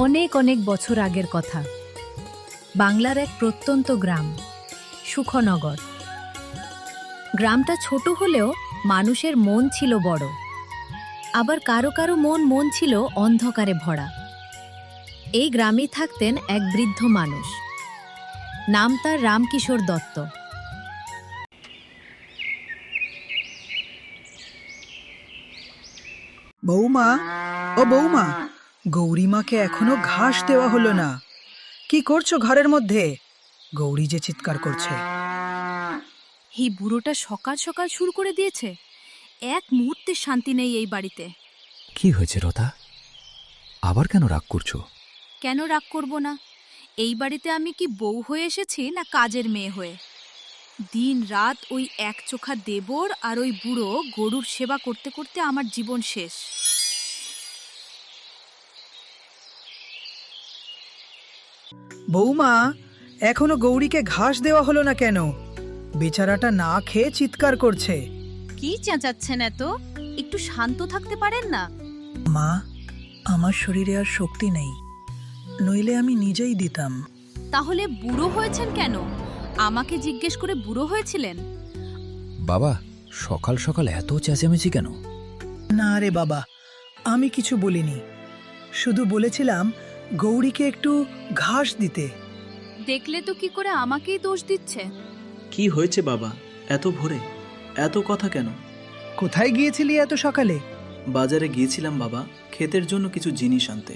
অনেক অনেক বছর আগের কথা। বাংলার এক প্রত্যন্ত গ্রাম, সুখনগর। গ্রামটা ছোট হলেও মানুষের মন ছিল বড়। আবার কারো কারো মন ছিল অন্ধকারে ভরা। এই গ্রামেই থাকতেন এক বৃদ্ধ মানুষ। নাম তার রামকিশোর দত্ত। বৌমা, ও বৌমা, গৌরীমাকে এখনো ঘাস দেওয়া হলো না। কি করছো ঘরের মধ্যে? গৌরী যে চিৎকার করছে। এই বুড়োটা সকাল সকাল শুরু করে দিয়েছে। এক মুহূর্তে শান্তি নেই এই বাড়িতে। কি হয়েছে রতা? আবার কেন রাগ করছো? কেন রাগ করব না? এই বাড়িতে আমি কি বউ হয়ে এসেছি না কাজের মেয়ে হয়ে? দিন রাত ওই এক চোখা দেবর আর ওই বুড়ো গরুর সেবা করতে করতে আমার জীবন শেষ। বৌমা, এখনো গৌরীকে ঘাস দেওয়া হলো না কেন? বেচারাটা না খেয়ে চিৎকার করছে। কি চেঁচাচ্ছেন এত? একটু শান্ত থাকতে পারেন না? মা, আমার শরীরে আর শক্তি নেই, নইলে আমি নিজেই দিতাম। তাহলে বুড়ো হয়েছেন কেন? আমাকে জিজ্ঞেস করে বুড়ো হয়েছিলেন? বাবা, সকাল সকাল এত চেঁচামেচি কেন? না রে বাবা, আমি কিছু বলিনি। শুধু বলেছিলাম গৌরীকে একটু ঘাস দিতে। দেখলে তো কি করে আমাকেই দোষ দিচ্ছে। কি হয়েছে বাবা? এত ভোরে এত কথা কেন? কোথায় গিয়েছিলি এত সকালে? বাজারে গিয়েছিলাম বাবা, ক্ষেতের জন্য কিছু জিনিস আনতে।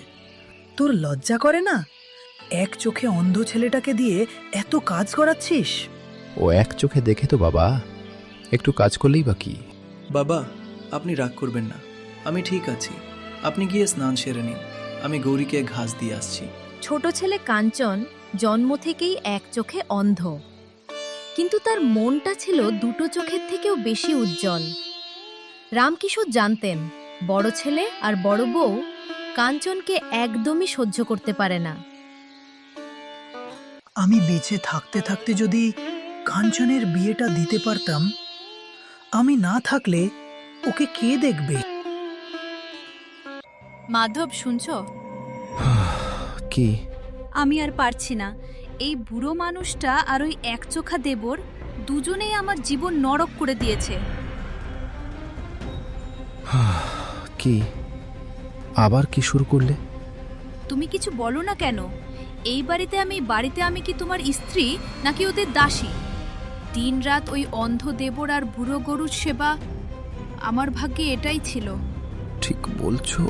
তোর লজ্জা করে না? এক চোখে অন্ধ ছেলেটাকে দিয়ে এত কাজ করাচ্ছিস? ও এক চোখে দেখে তো বাবা, একটু কাজ করলেই বা কি? বাবা, আপনি রাগ করবেন না, আমি ঠিক আছি। আপনি গিয়ে স্নান সেরে নিন, আমি গৌরীকে ঘাস দিয়ে আসছি। ছোট ছেলে কাঞ্চন জন্ম থেকেই এক চোখে অন্ধ, কিন্তু তার মনটা ছিল দুটো চোখের থেকেও বেশি উজ্জ্বল। রামকিশোর জানতেন বড় ছেলে আর বড় বউ কাঞ্চনকে একদমই সহ্য করতে পারে না। আমি বেঁচে থাকতে থাকতে যদি কাঞ্চনের বিয়েটা দিতে পারতাম, আমি না থাকলে ওকে কে দেখবে? মাধব, শুনছো? কি? আমি আর পারছি না। এই বুড়ো মানুষটা আর ওই একচোখা দেবর দুজনেই আমার জীবন নরক করে দিয়েছে। কি? আবার কি শুরু করলে? তুমি কিছু বলো না কেন? এই বাড়িতে আমি কি তোমার স্ত্রী নাকি ওদের দাসী? দিনরাত ওই অন্ধ দেবর আর বুড়ো গরুর সেবা, আমার ভাগ্যে এটাই ছিল। ঠিক বলছো।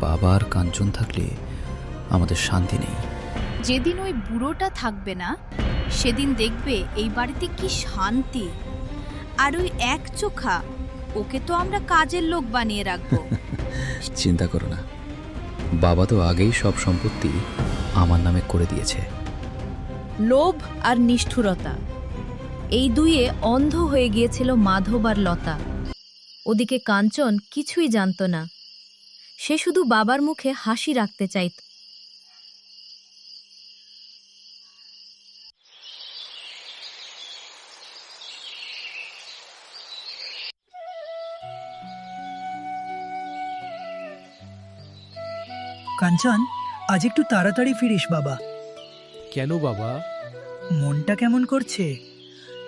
বাবা আর কাঞ্চন থাকলে আমাদের শান্তি নেই। যেদিন ওই বুড়োটা থাকবে না, সেদিন দেখবে এই বাড়িতে কি শান্তি। আর ওই এক চোখা, ওকে তো আমরা কাজের লোক বানিয়ে রাখবো। চিন্তা করো না, বাবা তো আগেই সব সম্পত্তি আমার নামে করে দিয়েছে। লোভ আর নিষ্ঠুরতা, এই দুইয়ে অন্ধ হয়ে গিয়েছিল মাধব আর লতা। ওদিকে কাঞ্চন কিছুই জানত না। সে শুধু বাবার মুখে হাসি রাখতে চাইত। কাঞ্চন, আজ একটু তাড়াতাড়ি ফিরিস বাবা। কেন বাবা? মনটা কেমন করছে?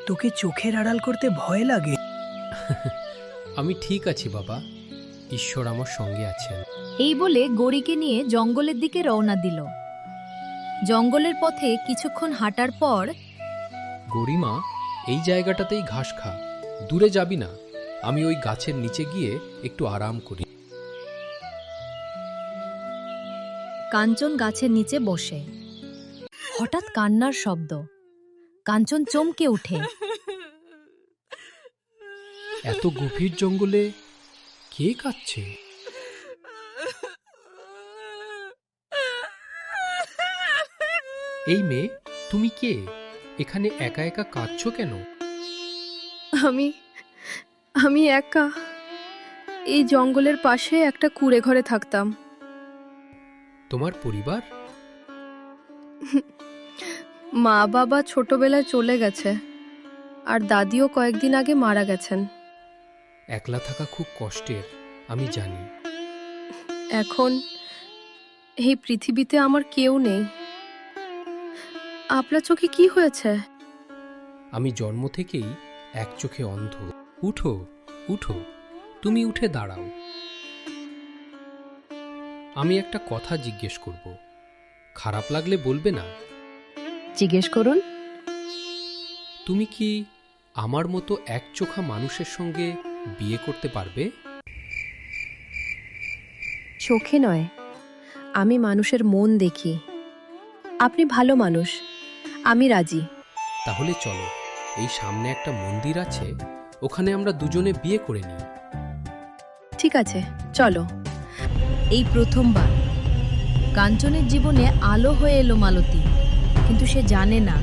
তোকে চোখের আড়াল করতে ভয় লাগে। আমি ঠিক আছি বাবা, ঈশ্বর আমার সঙ্গে আছেন। এই বলে গড়িকে নিয়ে জঙ্গলের দিকে রওনা দিল। জঙ্গলের পথে কিছুক্ষণ হাঁটার পর গরিমা, এই জায়গাটাতেই ঘাস খা, দূরে যাবি না। আমি ওই গাছের নিচে গিয়ে একটু আরাম করি। কাঞ্চন গাছের নিচে বসে। হঠাৎ কান্নার শব্দ। কাঞ্চন চমকে ওঠে। এত গভীর জঙ্গলে কে কাঁদছে? এই মেয়ে, তুমি কে? এখানে একা একা কাঁদছো কেন? আমি একা এই জঙ্গলের পাশে একটা কুঁড়ে ঘরে থাকতাম। তোমার পরিবার? মা বাবা ছোটবেলায় চলে গেছে, আর দাদিও কয়েকদিন আগে মারা গেছেন। একলা থাকা খুব কষ্টের, আমি জানি। এখন এই পৃথিবীতে আমার কেউ নেই। আপনার চোখে কি হয়েছে? আমি জন্ম থেকেই এক চোখে অন্ধ। উঠো, উঠো, তুমি উঠে দাঁড়াও। আমি একটা কথা জিজ্ঞেস করব, খারাপ লাগলে বলবে না? জিজ্ঞেস করুন। তুমি কি আমার মতো এক চোখা মানুষের সঙ্গে বিয়ে করতে পারবে? চোখে নয়, আমি মানুষের মন দেখি। আপনি ভালো মানুষ, আমি রাজি। তাহলে চলো, এই সামনে একটা মন্দির আছে, ওখানে আমরা দুজনে বিয়ে করে নিই। ঠিক আছে, চলো। এই প্রথমবার কাঞ্চনের জীবনে আলো হয়ে এলো মালতী, কিন্তু সে জানে না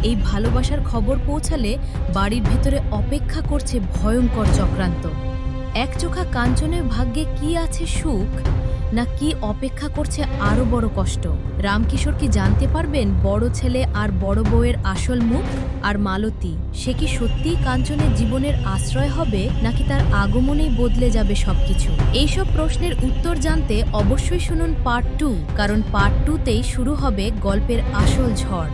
এই ভালোবাসার খবর পৌঁছালে বাড়ির ভেতরে অপেক্ষা করছে ভয়ঙ্কর চক্রান্ত। একচোখা কাঞ্চনের ভাগ্যে কি আছে সুখ, না কি অপেক্ষা করছে আরো বড় কষ্ট? রামকিশোর কি জানতে পারবেন বড় ছেলে আর বড় বউয়ের আসল মুখ? আর মালতী, সে কি সত্যিই কাঞ্চনের জীবনের আশ্রয় হবে, নাকি তার আগমনেই বদলে যাবে সবকিছু? এইসব প্রশ্নের উত্তর জানতে অবশ্যই শুনুন পার্ট 2, কারণ পার্ট 2তেই শুরু হবে গল্পের আসল ঝড়।